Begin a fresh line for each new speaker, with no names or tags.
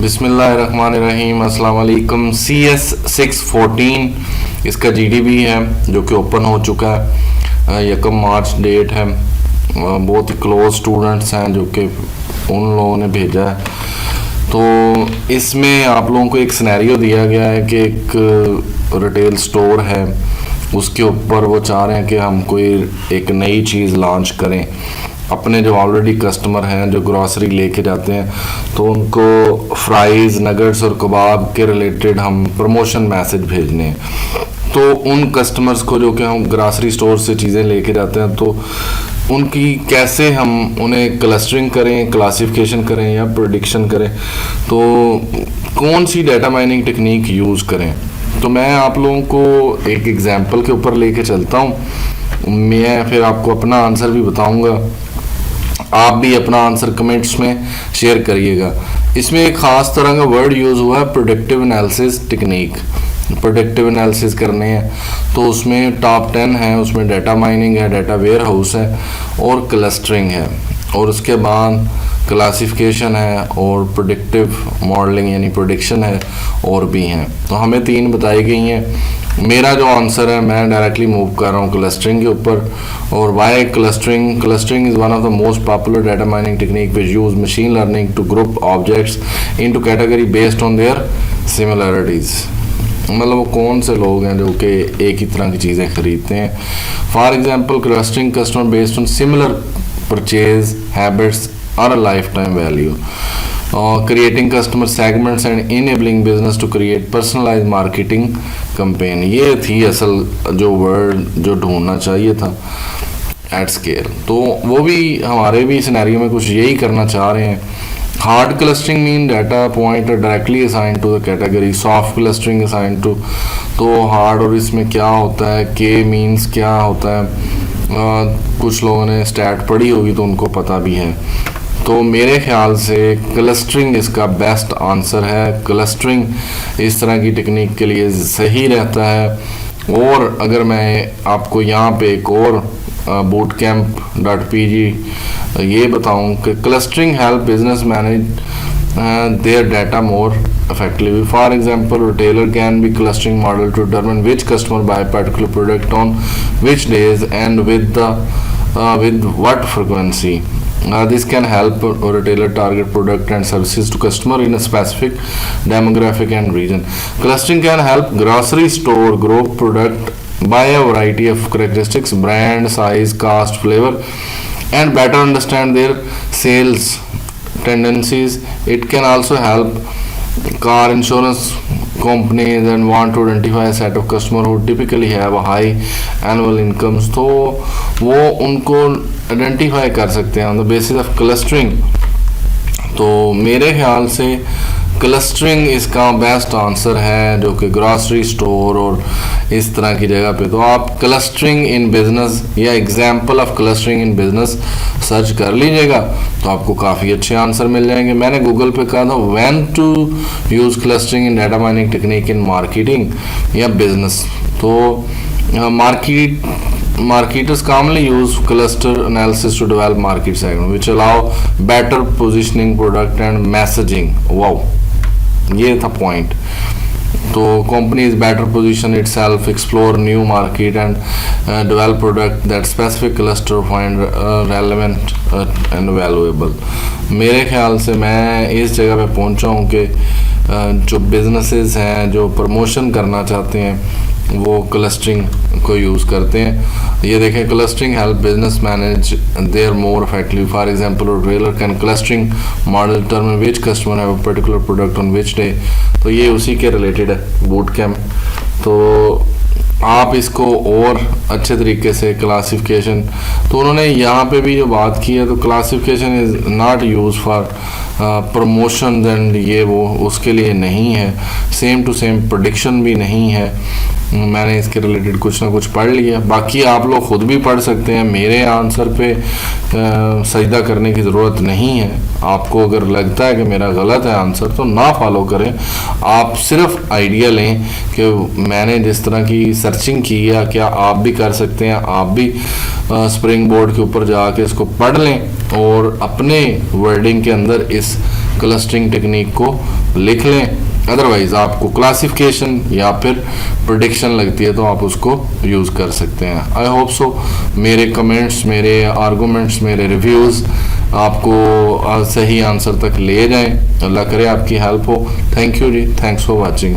बिस्मिल्लाहिर्रहमानिर्रहीम। अस्सलाम वालेकुम। CS614 इसका GDB है जो कि ओपन हो चुका है। 1 मार्च डेट है। बहुत ही क्लोज स्टूडेंट्स हैं जो कि उन लोगों ने भेजा है। तो इसमें आप लोगों को एक सिनेरियो दिया गया है कि एक रिटेल स्टोर है, उसके ऊपर वो चाह रहे हैं कि हम कोई एक नई चीज़ लॉन्च करें। अपने जो ऑलरेडी कस्टमर हैं जो ग्रॉसरी लेके जाते हैं तो उनको फ्राइज़, नगेट्स और कबाब के रिलेटेड हम प्रमोशन मैसेज भेजने हैं। तो उन कस्टमर्स को जो कि हम ग्रॉसरी स्टोर से चीज़ें लेके जाते हैं तो उनकी कैसे हम उन्हें क्लस्टरिंग करें, क्लासिफिकेशन करें या प्रेडिक्शन करें, तो कौन सी डाटा माइनिंग टेक्निक यूज़ करें। तो मैं आप लोगों को एक एग्जांपल के ऊपर लेके चलता हूँ। मैं फिर आपको अपना आंसर भी बताऊंगा, आप भी अपना आंसर कमेंट्स में शेयर करिएगा। इसमें एक ख़ास तरह का वर्ड यूज़ हुआ है predictive analysis technique. Predictive analysis करने हैं तो उसमें टॉप 10 है, उसमें डाटा माइनिंग है, डाटा वेयर हाउस है और क्लस्टरिंग है, और उसके बाद क्लासिफिकेशन है और प्रेडिक्टिव मॉडलिंग यानी प्रेडिक्शन है, और भी हैं। तो हमें 3 बताई गई हैं। मेरा जो आंसर है मैं डायरेक्टली मूव कर रहा हूँ क्लस्टरिंग के ऊपर। और why clustering? Clustering is one of the most popular data mining technique which use machine learning to group objects into category based on their similarities. मतलब वो कौन से लोग हैं जो कि एक ही तरह की चीज़ें खरीदते हैं। For example clustering customer based on similar purchase habits और a life time value. Creating customer segments and enabling business to create personalize marketing campaign. ये थी असल जो वर्ड जो ढूंढना चाहिए था एट स्केल। तो वो भी हमारे भी सिनेरियो में कुछ यही करना चाह रहे हैं। Hard clustering mean data point directly assign to the category. Soft clustering assign to, तो हार्ड और इसमें क्या होता है, के मीन्स क्या होता है। कुछ लोगों ने स्टैट पढ़ी होगी तो उनको पता भी है। तो मेरे ख्याल से क्लस्टरिंग इसका बेस्ट आंसर है। क्लस्टरिंग इस तरह की टेक्निक के लिए सही रहता है। और अगर मैं आपको यहाँ पे एक और bootcamp.pg ये बताऊँ कि clustering help business manage there data more effectively. For example, retailer can be clustering model to determine which customer buy particular product on which days and with what frequency. This can help a retailer target product and services to customer in a specific demographic and region. Clustering can help grocery store group product by a variety of characteristics, brand, size, cost, flavor, and better understand their sales tendencies. It can also help car insurance companies and want to identify a set of customers who typically have a high annual incomes. तो वो उनको identify कर सकते हैं on the basis of clustering. तो मेरे ख्याल से क्लस्टरिंग इसका बेस्ट आंसर है जो कि ग्रॉसरी स्टोर और इस तरह की जगह पे। तो आप क्लस्टरिंग इन बिजनेस या example of clustering in business search कर लीजिएगा तो आपको काफ़ी अच्छे आंसर मिल जाएंगे। मैंने गूगल पे कहा था when to use clustering in data mining technique in marketing या बिजनेस। तो marketers commonly use cluster analysis to develop market segment which allow better positioning product and messaging. Wow, ये था point. तो companies better position itself, explore new market and develop product that specific cluster find relevant and valuable. मेरे ख्याल से मैं इस जगह पे पहुंचा हूँ कि जो बिजनेसेस हैं जो प्रमोशन करना चाहते हैं वो क्लस्टरिंग को यूज़ करते हैं। ये देखें, clustering help business manage there more effectively. For example retailer can clustering model determine which customer have a particular product on which day. तो ये उसी के रिलेटेड है बूटकैम्प। तो आप इसको और अच्छे तरीके से क्लासिफिकेशन, तो उन्होंने यहाँ पे भी जो बात की है तो classification is not use for promotion and ये वो उसके लिए नहीं है। सेम टू सेम प्रेडिक्शन भी नहीं है। मैंने इसके रिलेटेड कुछ ना कुछ पढ़ लिया, बाकी आप लोग खुद भी पढ़ सकते हैं। मेरे आंसर पे सजदा करने की ज़रूरत नहीं है। आपको अगर लगता है कि मेरा गलत है आंसर तो ना फॉलो करें। आप सिर्फ आइडिया लें कि मैंने जिस तरह की सर्चिंग की है क्या आप भी कर सकते हैं। आप भी स्प्रिंग बोर्ड के ऊपर जाके इसको पढ़ लें और अपने वर्डिंग के अंदर इस क्लस्टरिंग टेक्निक को लिख लें। अदरवाइज आपको क्लासिफिकेशन या फिर प्रेडिक्शन लगती है तो आप उसको यूज़ कर सकते हैं। आई होप सो मेरे कमेंट्स, मेरे आर्गूमेंट्स, मेरे रिव्यूज़ आपको सही आंसर तक ले जाएं। अल्लाह करे आपकी हेल्प हो। Thank you ji, thanks for watching.